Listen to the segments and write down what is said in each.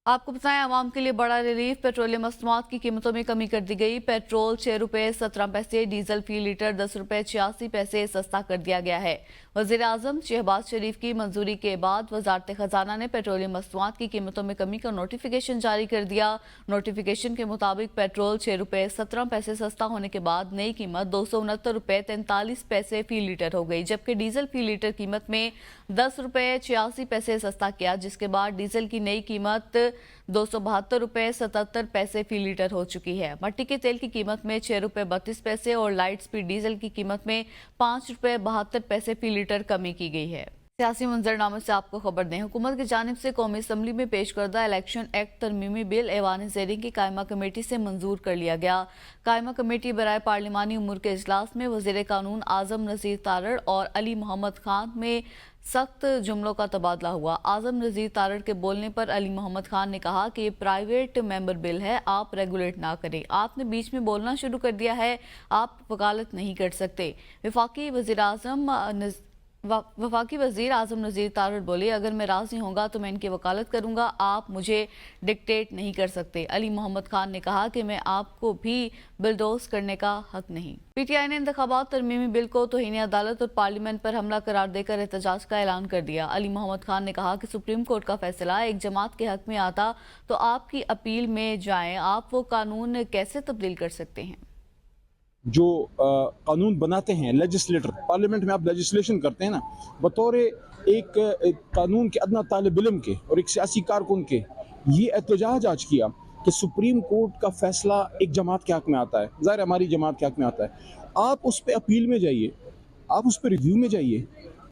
आपको बताएं, आवाम के लिए बड़ा रिलीफ। पेट्रोलियम मसनूआत की कीमतों में कमी कर दी गई। पेट्रोल 6 रुपये 17 पैसे, डीजल फी लीटर 10 रुपये 86 पैसे सस्ता कर दिया गया है। वजीर आजम शहबाज शरीफ की मंजूरी के बाद वजारत खजाना ने पेट्रोलियम मसनूआत की कीमतों में कमी का नोटिफिकेशन जारी कर दिया। नोटिफिकेशन के मुताबिक पेट्रोल 6 रुपये 17 पैसे सस्ता होने के बाद नई कीमत 269 रुपये 43 पैसे फी लीटर हो गई, जबकि डीजल फी लीटर कीमत में 10 रुपये 86 पैसे सस्ता किया, जिसके बाद डीजल की नई कीमत 272 रुपये 77 पैसे फी लीटर हो चुकी है। मट्टी के तेल की कीमत में 6 रुपये 32 पैसे और लाइट स्पीड डीजल की कीमत में 5 रुपये 72 पैसे फी लीटर कमी की गई है। सियासी मंजरनामे से आपको खबर दें, हुकूमत की जानिब से कौमी असम्बली में पेश करदा इलेक्शन एक्ट तरमीमी बिल ऐवान ज़ेरिंग की कायमा कमेटी से मंजूर कर लिया गया। कायमा कमेटी बराए पार्लिमानी उमूर के इजलास में वज़ीर कानून आज़म नज़ीर तारड़ और अली मोहम्मद खान में सख्त जुमलों का तबादला हुआ। आज़म नज़ीर तारड़ के बोलने पर अली मोहम्मद खान ने कहा कि ये प्राइवेट मेंबर बिल है, आप रेगुलेट ना करें। आपने बीच में बोलना शुरू कर दिया है, आप वकालत नहीं कर सकते। वफाकी वजीर आजम नज़ीर तारड़ बोले, अगर मैं राजी होऊंगा तो मैं इनकी वकालत करूंगा, आप मुझे डिक्टेट नहीं कर सकते। अली मोहम्मद खान ने कहा कि मैं आपको भी बिलडोज करने का हक नहीं। पीटीआई ने इंतखाबात तरमीमी बिल को तौहीन अदालत और पार्लियामेंट पर हमला करार देकर एहतजाज का ऐलान कर दिया। अली मोहम्मद खान ने कहा कि सुप्रीम कोर्ट का फैसला एक जमात के हक में आता तो आपकी अपील में जाएं, आप वो कानून कैसे तब्दील कर सकते हैं? जो कानून बनाते हैं लेजिस्लेटर, पार्लियामेंट में आप लेजिस्लेशन करते हैं ना, बतौर एक कानून के अदना तालिब इल्म के और एक सियासी कारकुन के ये एहतजाज आज किया कि सुप्रीम कोर्ट का फैसला एक जमात के हक में आता है, ज़ाहिर हमारी जमात के हक में आता है। आप उस पर अपील में जाइए, आप उस पर रिव्यू में जाइए,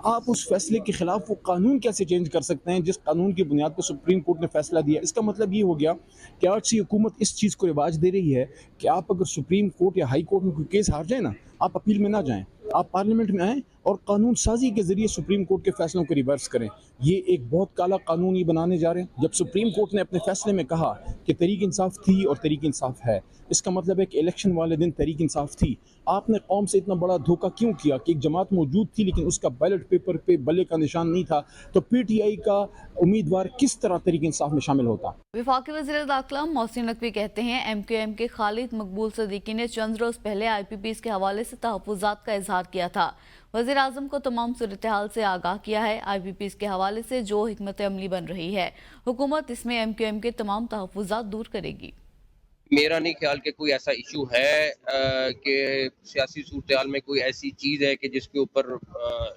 आप उस फैसले के खिलाफ वो कानून कैसे चेंज कर सकते हैं जिस कानून की बुनियाद पर सुप्रीम कोर्ट ने फैसला दिया। इसका मतलब ये हो गया कि आज से हुकूमत इस चीज़ को रिवाज दे रही है कि आप अगर सुप्रीम कोर्ट या हाई कोर्ट में कोई केस हार जाए ना, आप अपील में ना जाएं, आप पार्लियामेंट में आएँ और कानून साजी के ज़रिए सुप्रीम कोर्ट के फैसलों को रिवर्स करें। ये एक बहुत काला कानून ही बनाने जा रहे हैं। जब सुप्रीम कोर्ट ने अपने फैसले में कहा कि तहरीक इंसाफ थी और तहरीक इंसाफ है, इसका मतलब है कि इलेक्शन वाले दिन तहरीक इंसाफ थी। आपने कौम से इतना बड़ा धोखा क्यों किया कि एक जमात मौजूद थी लेकिन उसका बैलेट पेपर पे बल्ले का निशान नहीं था, तो पीटीआई का उम्मीदवार किस तरह तहरीक इंसाफ में शामिल होता? वफाकी वज़ीर दाखिला मोहसिन नकवी कहते हैं, एमक्यूएम के खालिद मकबूल सदीकी ने चंद रोज पहले IPPs के हवाले से तहफ़्फ़ुज़ात का इजहार किया था। वज़ीर आज़म को तमाम सूरत हाल से आगाह किया है। IPPs के हवाले से जो हिकमत अमली बन रही है, हुकूमत इसमें MQM के तमाम तहफ़्फ़ुज़ात दूर करेगी। मेरा नहीं ख्याल कि कोई ऐसा इशू है कि सियासी सूरत हाल में कोई ऐसी चीज़ है कि जिसके ऊपर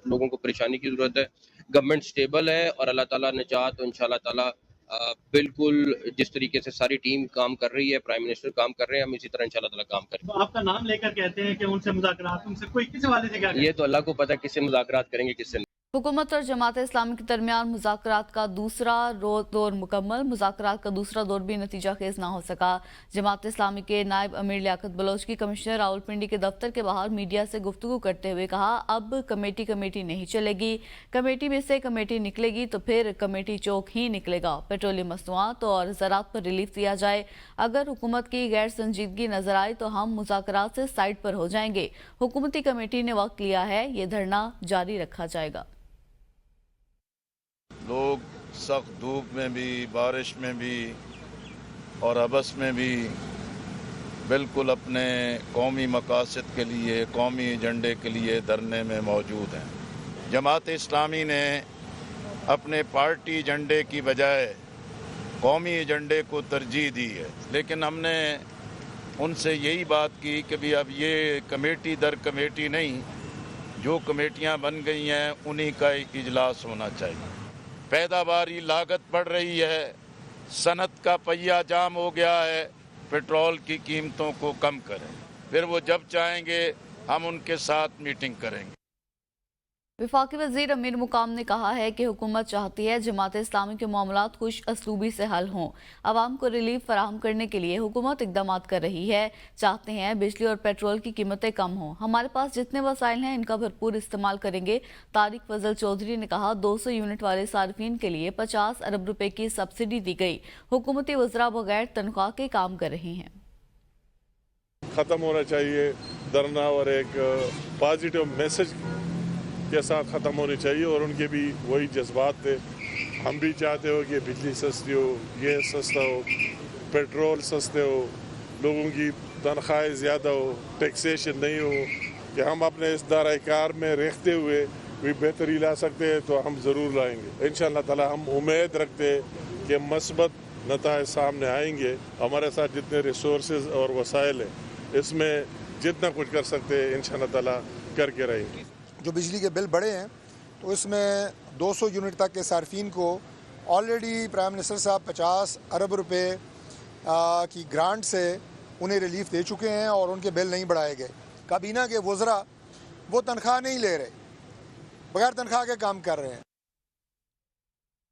लोगों को परेशानी की ज़रूरत है। गवर्नमेंट स्टेबल है और अल्लाह ताला निजात, और इंशाल्लाह ताला बिल्कुल जिस तरीके से सारी टीम काम कर रही है, प्राइम मिनिस्टर काम कर रहे हैं, हम इसी तरह इंशाल्लाह ताला काम करेंगे। तो आपका नाम लेकर कहते हैं कि उनसे मुज़ाकरात, उनसे कोई किस हवाले से क्या? ये तो अल्लाह को पता है किससे मुज़ाकरात करेंगे किससे नहीं। हुकूमत और जमात इस्लामी के दरमियान मुज़ाकरात का दूसरा दौर मुकम्मल। मुज़ाकरात का दूसरा दौर भी नतीजा खेज ना हो सका। जमात इस्लामी के नायब अमीर लियाकत बलोच की कमिश्नर रावलपिंडी के दफ्तर के बाहर मीडिया से गुफ्तगू करते हुए कहा, अब कमेटी नहीं चलेगी, कमेटी में से कमेटी निकलेगी तो फिर कमेटी चौक ही निकलेगा। पेट्रोलियम मसनूआत और ज़राअत पर रिलीफ दिया जाए। अगर हुकूमत की गैर संजीदगी नजर आए तो हम मुज़ाकरात से साइड पर हो जाएंगे। हुकूमती कमेटी ने वक्त लिया है, ये धरना जारी रखा जाएगा। लोग सख्त धूप में भी, बारिश में भी और अबस में भी बिल्कुल अपने कौमी मकासद के लिए, कौमी एजेंडे के लिए धरने में मौजूद हैं। जमात इस्लामी ने अपने पार्टी एजेंडे की बजाय कौमी एजेंडे को तरजीह दी है, लेकिन हमने उनसे यही बात की कि भी अब ये कमेटी दर कमेटी नहीं, जो कमेटियां बन गई हैं उन्हीं का इजलास होना चाहिए। पैदावारी लागत बढ़ रही है, सनत का पहिया जाम हो गया है, पेट्रोल की कीमतों को कम करें, फिर वो जब चाहेंगे हम उनके साथ मीटिंग करेंगे। वफाकी वज़ीर अमीर मुकाम ने कहा है कि हुकूमत चाहती है जमात इस्लामी के मामलात खुश असलूबी से हल हों। आवाम को रिलीफ फराहम करने के लिए हुकूमत इकदाम कर रही है। चाहते हैं बिजली और पेट्रोल की कीमतें कम हों। हमारे पास जितने वसाइल हैं इनका भरपूर इस्तेमाल करेंगे। तारिक फजल चौधरी ने कहा, 200 यूनिट वाले सार्फिन के लिए 50 अरब रुपए की सब्सिडी दी गई। हुकूमती वज़रा बगैर तनख्वाह के काम कर रहे हैं। ख़त्म होना चाहिए धरना और एक पॉजिटिव मैसेज के साथ ख़त्म होनी चाहिए, और उनके भी वही जज्बात थे। हम भी चाहते हो कि बिजली सस्ती हो, गैस सस्ता हो, पेट्रोल सस्ते हो, लोगों की तनख्वाहें ज़्यादा हो, टैक्सेशन नहीं हो, कि हम अपने इस दायरा-ए-कार में रहते हुए भी बेहतरी ला सकते हैं तो हम ज़रूर लाएंगे। इंशाअल्लाह ताला हम उम्मीद रखते हैं कि मस्बत नताइज सामने आएंगे। हमारे साथ जितने रिसोर्सेज और वसाइल हैं इसमें जितना कुछ कर सकते हैं इंशाअल्लाह ताला करके रहेंगे। जो बिजली के बिल बढ़े हैं तो इसमें 200 यूनिट तक के सार्फिन को ऑलरेडी प्राइम मिनिस्टर साहब 50 अरब रुपए की ग्रांट से उन्हें रिलीफ दे चुके हैं और उनके बिल नहीं बढ़ाए गए। काबीना के वज़रा वो तनख्वाह नहीं ले रहे, बगैर तनख्वाह के काम कर रहे हैं।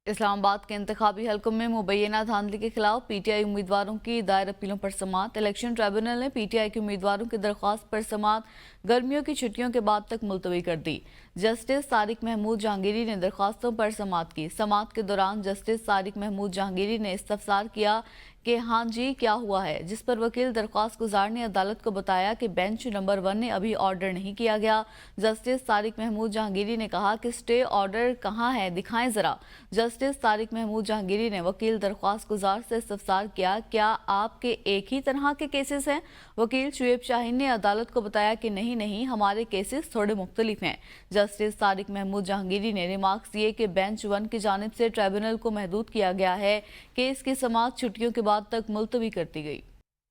इस्लामाबाद के इंतखाबी हलकों में मुबैना धांधली के खिलाफ पीटीआई उम्मीदवारों की दायर अपीलों पर समाअत। इलेक्शन ट्राइब्यूनल ने पीटीआई के उम्मीदवारों की दरख्वास्त पर समाअत गर्मियों की छुट्टियों के बाद तक मुलतवी कर दी। जस्टिस तारिक महमूद जहांगीरी ने दरख्वास्तों पर समाअत की। समाअत के दौरान जस्टिस तारिक महमूद जहांगीरी ने इस्तफसार किया कि हाँ जी क्या हुआ है, जिस पर वकील दरख्वास्त गुजार ने अदालत को बताया कि बेंच नंबर 1 ने अभी ऑर्डर नहीं किया गया। जस्टिस तारिक महमूद जहांगीरी ने कहा कि स्टे ऑर्डर कहाँ है, दिखाएं जरा। जस्टिस तारिक महमूद जहांगीरी ने वकील दरख्वास्त गुजार से इस्तफसार किया, क्या आपके एक ही तरह के केसेस हैं? वकील शुएब शाहीन ने अदालत को बताया कि नहीं, हमारे केसेस थोड़े मुख्तलिफ हैं। जस्टिस तारिक महमूद जहांगीरी ने रिमार्क्स दिए कि बेंच 1 की जानिब से ट्राइब्यूनल को महदूद किया गया है। केस की समाअत छुट्टियों के बाद तक मुलतवी कर दी गई।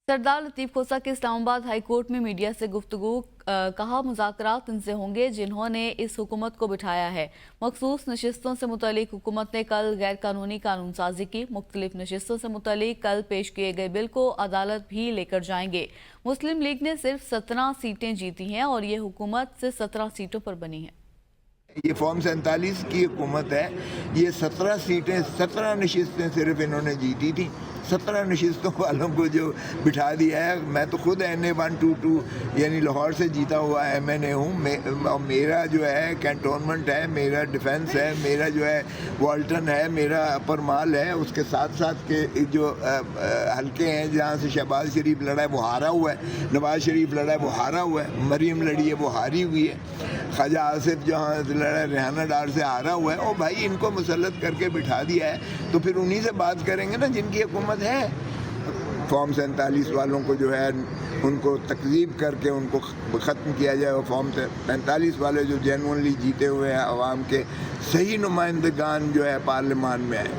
सरदार लतीफ खोसा के इस्लामाबाद हाई कोर्ट में मीडिया से गुफ्तगू, कहा मुज़ाकरात उनसे होंगे जिन्होंने इस हुकूमत को बिठाया है। मखसूस नशिस्तों से मुतालिक हुकूमत ने कल गैर कानूनी कानून साजी की। मुख्तलिफ नशिस्तों से मुतालिक कल पेश किए गए बिल को अदालत भी लेकर जाएंगे। मुस्लिम लीग ने सिर्फ 17 सीटें जीती हैं और ये हुकूमत से 17 सीटों पर बनी है। ये फॉर्म 47 की हुकूमत है। ये 17 सीटें 17 नशिस्तें सिर्फ इन्होंने जीती थी। 17 नशिस्तों वालों को जो बिठा दिया है। मैं तो खुद NA 122 यानी लाहौर से जीता हुआ MNA हूँ। मेरा जो है कैंटोनमेंट है, मेरा डिफेंस है, मेरा जो है वाल्टन है, मेरा अपर माल है। उसके साथ साथ के जो हल्के हैं जहाँ से शहबाज शरीफ लड़ा है वो हारा हुआ है, नवाज शरीफ लड़ा है वो हारा हुआ है, मरीम लड़ी है वो हारी हुई है, ख्वाजा आसिफ जहाँ लड़ा है रेहाना डार से हारा हुआ है। ओ भाई, इनको मुसल्लत करके बिठा दिया है तो फिर उन्हीं से बात करेंगे ना जिनकी हुकूमत है। फॉर्म 47 वालों को जो है उनको तकजीब करके उनको ख़त्म किया जाए। और फॉर्म 45 वाले जो जेनुइनली जीते हुए हैं अवाम के सही नुमाइंदगान जो है पार्लियामान में आए,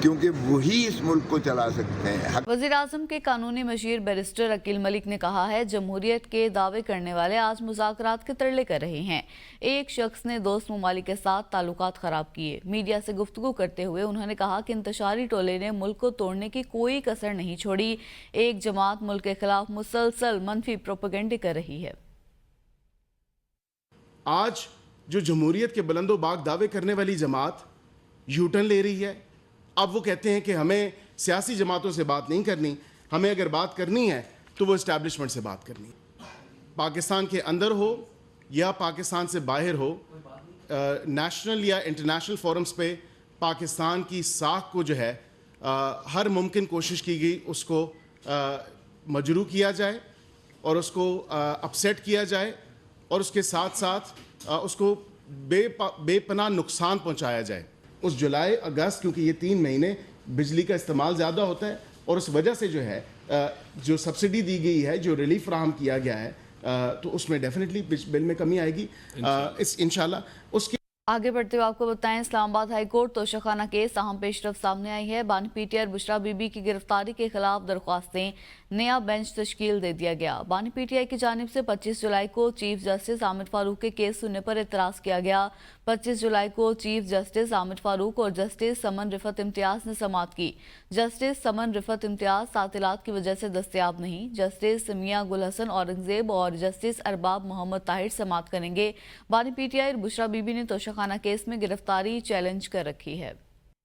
क्योंकि वही इस मुल्क को चला सकते हैं। वज़ीर आज़म के कानूनी मशीर बैरिस्टर अकील मलिक ने कहा है, जमहूरियत के दावे करने वाले आज मुज़ाकरात के तरले कर रहे हैं। एक शख्स ने दोस्त ममालिक के साथ ताल्लुकात ख़राब किए। मीडिया से गुफ्तगू करते हुए उन्होंने कहा कि इंतशारी टोले ने मुल्क को तोड़ने की कोई कसर नहीं छोड़ी। एक जमात मुल्क के खिलाफ मुसलसल मनफी प्रोपेगेंडे कर रही है। आज जो जमहूरियत के बुलंदोबाग दावे करने वाली जमात यूटर्न ले रही है। अब वो कहते हैं कि हमें सियासी जमातों से बात नहीं करनी, हमें अगर बात करनी है तो वो इस्टेब्लिशमेंट से बात करनी। पाकिस्तान के अंदर हो या पाकिस्तान से बाहर हो, नेशनल या इंटरनेशनल फोरम्स पे पाकिस्तान की साख को जो है हर मुमकिन कोशिश की गई उसको मजरू किया जाए और उसको अपसेट किया जाए और उसके साथ साथ उसको बेपनाह नुकसान पहुंचाया जाए। उस जुलाई अगस्त, क्योंकि ये 3 महीने बिजली का इस्तेमाल ज़्यादा होता है और उस वजह से जो है जो सब्सिडी दी गई है, जो रिलीफ फराहम किया गया है, तो उसमें डेफिनेटली बिल में कमी आएगी इंशाल्लाह। उसकी आगे बढ़ते हुए आपको बताएं, Islamabad high court Toshakhana case अहम पेशरफ सामने आई है। बानी पीटीआई और बुशरा बीबी की गिरफ्तारी के खिलाफ दरख्वास्तें, नया बेंच तश्कील दे दिया गया। बानी पीटीआई की जानिब से 25 जुलाई को चीफ जस्टिस आमिर फारूक के केस सुनने पर एतराज़ किया गया। 25 जुलाई को चीफ जस्टिस आमिर फारूक और जस्टिस समन रिफत इम्तियाज़ ने समाअत की। जस्टिस समन रिफत इम्तियाज़ तातीलात की वजह से दस्तयाब नहीं। जस्टिस मियां गुल हसन औरंगजेब और जस्टिस अरबाब मोहम्मद ताहिर समाअत करेंगे। बानी पीटीआई और बुशरा बीबी ने तोशाखाना केस में गिरफ्तारी चैलेंज कर रखी है।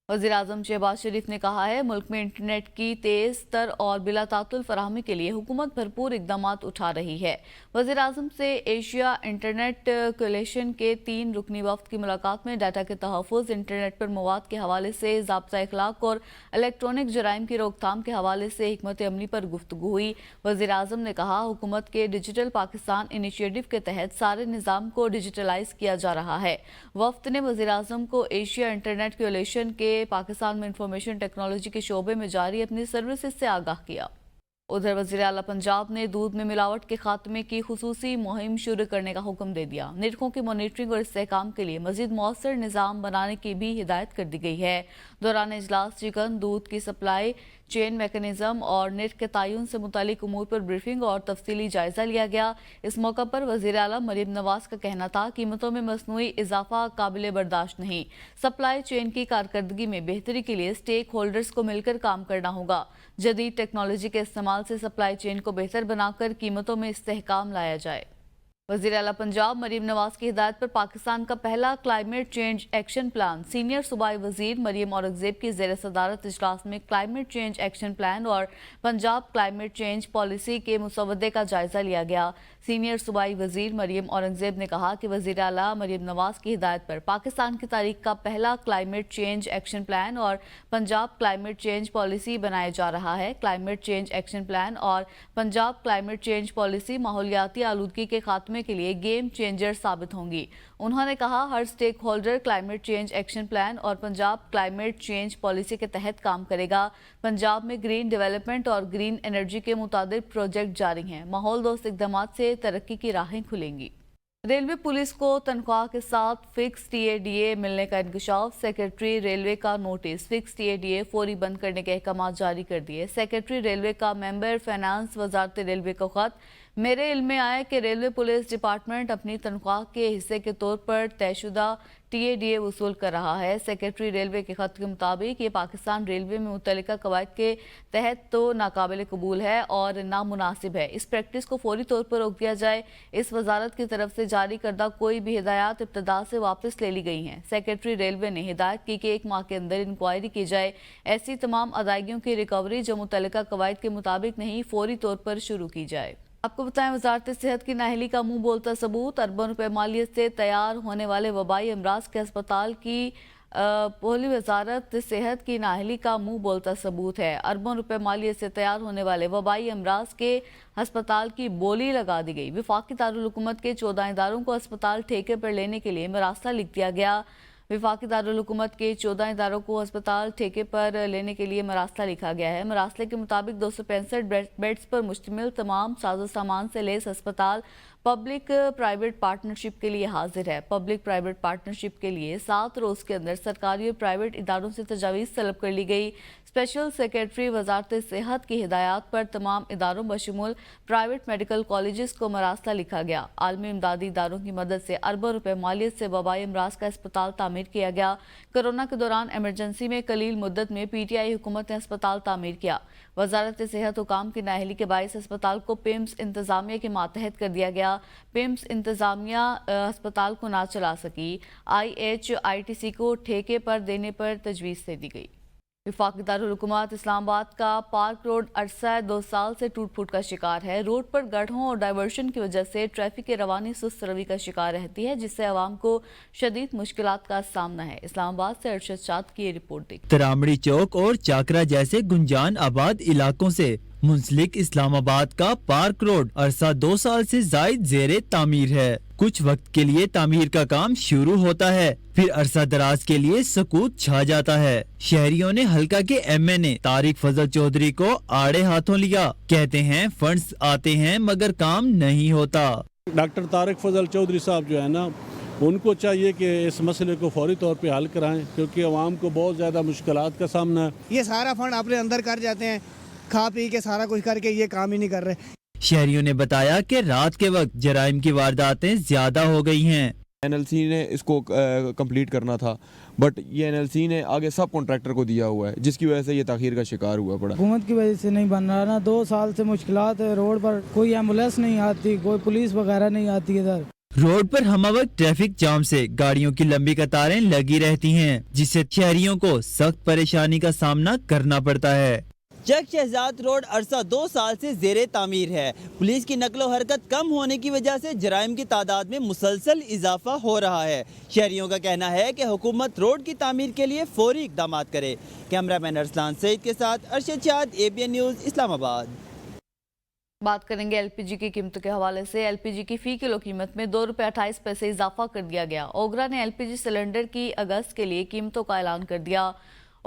वज़ीर आज़म शहबाज शरीफ ने कहा है, मुल्क में इंटरनेट की तेज़ तर और बिला तातुल फराहमी के लिए हुकूमत भरपूर इक़दामात उठा रही है। वज़ीर आज़म से एशिया इंटरनेट कोलिशन के 3 रुकनी वफ़द की मुलाकात में डाटा के तहफ़्फ़ुज़, इंटरनेट पर मवाद के हवाले से ज़ाब्ता अखलाक और इलेक्ट्रॉनिक जराइम की रोकथाम के हवाले से हिकमत अमली पर गुफ्तगू हुई। वज़ीर आज़म ने कहा, हुकूमत के डिजिटल पाकिस्तान इनिशिएटिव के तहत सारे निज़ाम को डिजिटलाइज किया जा रहा है। वफ़द ने वज़ीर आज़म को एशिया इंटरनेट कोलिशन के लिए पाकिस्तान में इंफॉर्मेशन टेक्नोलॉजी के शोबे में जारी अपनी सर्विसेज से आगाह किया। उधर वज़ीर आला पंजाब ने दूध में मिलावट के खात्मे की खुसूसी मुहिम शुरू करने का हुक्म दे दिया। निर्खों की मॉनिटरिंग और इस्तेहकाम के लिए मज़ीद मौसर निज़ाम बनाने की भी हिदायत कर दी गई है। दौरान इजलास चिकन दूध की सप्लाई चेन मैकेनिज्म और निर्ख के तयन से मुतालिक उमूर पर ब्रीफिंग और तफसीली जायजा लिया गया। इस मौका पर वज़ीर आला मरीम नवाज का कहना था कीमतों में मसनूई इजाफा काबिल बर्दाश्त नहीं। सप्लाई चेन की कारकर्दगी में बेहतरी के लिए स्टेक होल्डर्स को मिलकर काम करना होगा। जदीद टेक्नोलॉजी के इस्तेमाल से सप्लाई चेन को बेहतर बनाकर कीमतों में इस्तेहकाम लाया जाए। वज़ीर आला पंजाब मरीम नवाज की हिदायत पर पाकिस्तान का पहला climate change action plan senior सूबाई वज़ीर मरीम औरंगज़ेब की ज़ेर सदारत इजलास में क्लाइमेट चेंज एक्शन प्लान और पंजाब क्लाइमेट चेंज पॉलिसी के मुसवदे का जायजा लिया गया। सीनियर सूबाई वज़ीर मरीम औरंगज़ेब ने कहा कि वज़ीर आला मरीम नवाज की हिदायत पर पाकिस्तान की तारीख का पहला क्लाइमेट चेंज एक्शन प्लान और पंजाब क्लाइमेट चेंज पॉलिसी बनाया जा रहा है। क्लाइमेट चेंज एक्शन प्लान और पंजाब क्लाइमेट चेंज पॉलिसी माहौलियाती आलूदगी के खात्मे के लिए गेम चेंजर साबित होंगी। उन्होंने कहा हर stake holder climate change action plan और पंजाब क्लाइमेट चेंज पॉलिसी के तहत काम करेगा। पंजाब में ग्रीन डेवलपमेंट और ग्रीन एनर्जी के मुताबिक प्रोजेक्ट जारी हैं। माहौल दोस्त इक़दाम से तरक्की की राहें खुलेंगी। रेलवे पुलिस को तनख्वाह के साथ फिक्स टीएडीए मिलने का इंकशाफ। सेक्रेटरी रेलवे का नोटिस फिक्स टीएडीए फौरी बंद करने के अहकाम जारी कर दिए। सेक्रेटरी रेलवे का मेंबर फाइनेंस वजारत रेलवे को खत। मेरे इल्म में आया कि रेलवे पुलिस डिपार्टमेंट अपनी तनख्वाह के हिस्से के तौर पर तयशुदा टीएडीए वसूल कर रहा है। सेक्रेटरी रेलवे के खत के मुताबिक ये पाकिस्तान रेलवे में मुतल्लिका कवायद के तहत तो नाकाबिल कबूल है और नामुनासिब है। इस प्रैक्टिस को फौरी तौर पर रोक दिया जाए। इस वजारत की तरफ से जारी करदा कोई भी हिदायत इब्तदा से वापस ले ली गई हैं। सेक्रेटरी रेलवे ने हिदायत की कि 1 माह के अंदर इंक्वायरी की जाए। ऐसी तमाम अदायगियों की रिकवरी जो मुतल्लिका कवायद के मुताबिक नहीं फौरी तौर पर शुरू की जाए। आपको बताएं वजारत सेहत की नाअहली का मुंह बोलता सबूत। अरबों रुपए मालियत से तैयार होने वाले वबाई अमराज के अस्पताल की पहली वजारत सेहत की नाअहली का मुंह बोलता सबूत है। अरबों रुपए मालियत से तैयार होने वाले वबाई अमराज के अस्पताल की बोली लगा दी गई। वफाकी दारुल हुकूमत के 14 इदारों को अस्पताल ठेके पर लेने के लिए मरासला लिख दिया गया। वफाकी दारुल हुकूमत के 14 इदारों को अस्पताल ठेके पर लेने के लिए मरासला लिखा गया है। मरासले के मुताबिक 265 बेड्स पर मुश्तमिल तमाम साजो सामान से लेस अस्पताल पब्लिक प्राइवेट पार्टनरशिप के लिए हाजिर है। पब्लिक प्राइवेट पार्टनरशिप के लिए 7 रोज के अंदर सरकारी और प्राइवेट इदारों से तजावीज़ तलब कर ली गई। स्पेशल सेक्रेटरी वजारत सेहत की हिदायत पर तमाम इदारों बशमूल प्राइवेट मेडिकल कॉलेजेस को मरासला लिखा गया। आलमी इमदादी इदारों की मदद से अरबों रुपए मालियत से वबाई अमराज का अस्पताल तामीर किया गया। कोरोना के दौरान एमरजेंसी में कलील मुद्दत में पीटीआई हुकूमत ने अस्पताल तामीर किया। वजारत सेहत हुकाम की नाअहली के बायस अस्पताल को पिम्स इंतजामिया के मातहत कर दिया गया। पिम्स इंतजामिया अस्पताल को ना चला सकी। IHITC को ठेके पर देने पर तजवीज़ दे दी गई। वफाकी दारुल हुकूमत इस्लामाबाद का पार्क रोड अरसा 2 साल से टूट फूट का शिकार है। रोड पर गड्ढों और डाइवर्शन की वजह से ट्रैफिक की रवानी सुस्त रवि का शिकार रहती है, जिससे आवाम को शदीद मुश्किलात का सामना है। इस्लामाबाद से अरशद शाद की ये रिपोर्ट देखिए। तरामड़ी चौक और चाकरा जैसे गुंजान आबाद इलाकों से मुंसलिक इस्लामाबाद का पार्क रोड अरसा 2 साल से जायद जेरे तामीर है। कुछ वक्त के लिए तामीर का काम शुरू होता है, फिर अरसा दराज के लिए सकूत छा जाता है। शहरियों ने हल्का के MNA तारिक फजल चौधरी को आड़े हाथों लिया। कहते हैं फंड्स आते हैं मगर काम नहीं होता। डॉक्टर तारिक फजल चौधरी साहब जो है ना, उनको चाहिए कि इस मसले को फौरी तौर पे हल कराएं, क्योंकि आवाम को बहुत ज़्यादा मुश्किलात का सामना है। ये सारा फंड अपने अंदर कर जाते हैं, खा पी के सारा कुछ करके ये काम ही नहीं कर रहे। शहरियों ने बताया कि रात के वक्त जराइम की वारदातें ज्यादा हो गई हैं। NLC ने इसको कंप्लीट करना था, बट ये NLC ने आगे सब कॉन्ट्रैक्टर को दिया हुआ है, जिसकी वजह से ये ताखीर का शिकार हुआ पड़ा। हुकूमत की वजह से नहीं बन रहा ना, 2 साल से मुश्किलात है। रोड पर कोई एम्बुलेंस नहीं आती, कोई पुलिस वगैरह नहीं आती इधर। रोड पर हम वक्त ट्रैफिक जाम से गाड़ियों की लंबी कतारें लगी रहती हैं, जिससे शहरियों को सख्त परेशानी का सामना करना पड़ता है। चक शहजाद रोड अरसा 2 साल से जेरे तामीर है। पुलिस की नकलो हरकत कम होने की वजह से जराइम की तादाद में मुसलसल इजाफा हो रहा है। शहरियों का कहना है कि हुकूमत रोड की तामीर के लिए फौरी इकदाम करे। कैमरामैन अरसलान सईद के साथ अरशद शाद, ABN न्यूज़, इस्लामाबाद। बात करेंगे LPG की कीमतों के हवाले से। LPG की फी किलो कीमत में 2 रुपये 28 पैसे इजाफा कर दिया गया। ओगरा ने LPG सिलेंडर की अगस्त के लिए कीमतों का ऐलान कर दिया।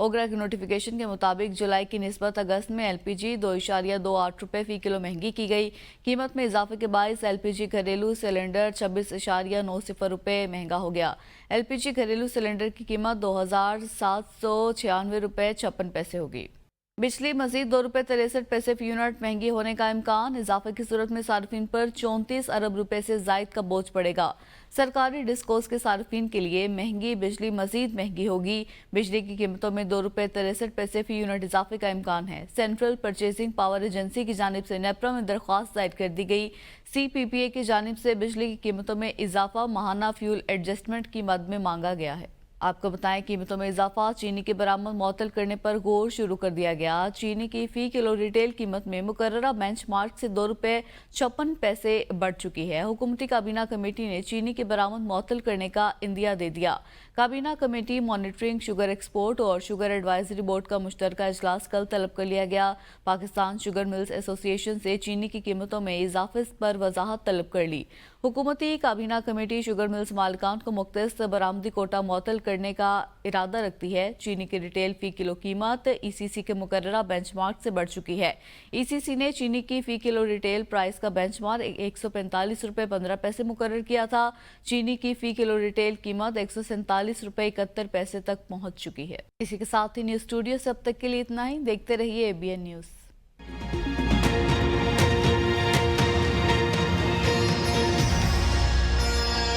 ओगरा के नोटिफिकेशन के मुताबिक जुलाई की निस्बत अगस्त में एलपीजी 2.28 रुपये फी किलो महंगी की गई। कीमत में इजाफे के बायस एलपीजी घरेलू सिलेंडर 26.90 रुपये महंगा हो गया। एलपीजी घरेलू सिलेंडर की कीमत 2,796 रुपये 56 पैसे होगी। बिजली मजीद 2 रुपये 63 पैसे फी यूनिट महंगी होने का इम्कान। इजाफे की सूरत में सार्फिन पर 34 अरब रुपए से जायद का बोझ पड़ेगा। सरकारी डिस्कोस के सार्फिन के लिए महंगी बिजली मजीद महंगी होगी। बिजली की कीमतों में 2 रुपये 63 पैसे फी यूनिट इजाफे का इम्कान है। सेंट्रल परचेजिंग पावर एजेंसी की जानिब से नेपरा में दरख्वास्त दायर कर दी गई। CPPA की जानिब से बिजली की कीमतों में इजाफा माहाना फ्यूल एडजस्टमेंट की मद में मांगा गया है। आपको बताएं, कीमतों में इजाफा चीनी की बरामद मुअत्तल करने पर गौर शुरू कर दिया गया। चीनी की फी किलो रिटेल कीमत में मुकर्ररा बेंचमार्क से 2 रुपये 56 पैसे बढ़ चुकी है। हुकूमती काबीना कमेटी ने चीनी की बरामद मुअत्तल करने का इंदिया दे दिया। काबीना कमेटी मॉनिटरिंग शुगर एक्सपोर्ट और शुगर एडवाइजरी बोर्ड का मुश्तरका इजलास कल तलब कर लिया गया। पाकिस्तान शुगर मिल्स एसोसिएशन से चीनी की कीमतों में इजाफे पर वजाहत तलब कर ली। हुकूमती काबीना कमेटी शुगर मिल्स मालिकान को मुख्तस बरामदी कोटा मुअत्तल करने का इरादा रखती है। चीनी की रिटेल फी किलो कीमत ECC के मुकर्ररा बेंचमार्क से बढ़ चुकी है। ECC ने चीनी की फी किलो रिटेल प्राइस का बेंचमार्क 145 रुपये 15 पैसे मुकर्रर किया था। चीनी की फी किलो रिटेल कीमत 147 रुपये 71 पैसे तक पहुंच चुकी है। इसी के साथ ही न्यूज स्टूडियो से अब तक के लिए इतना ही। देखते रहिए ABN न्यूज।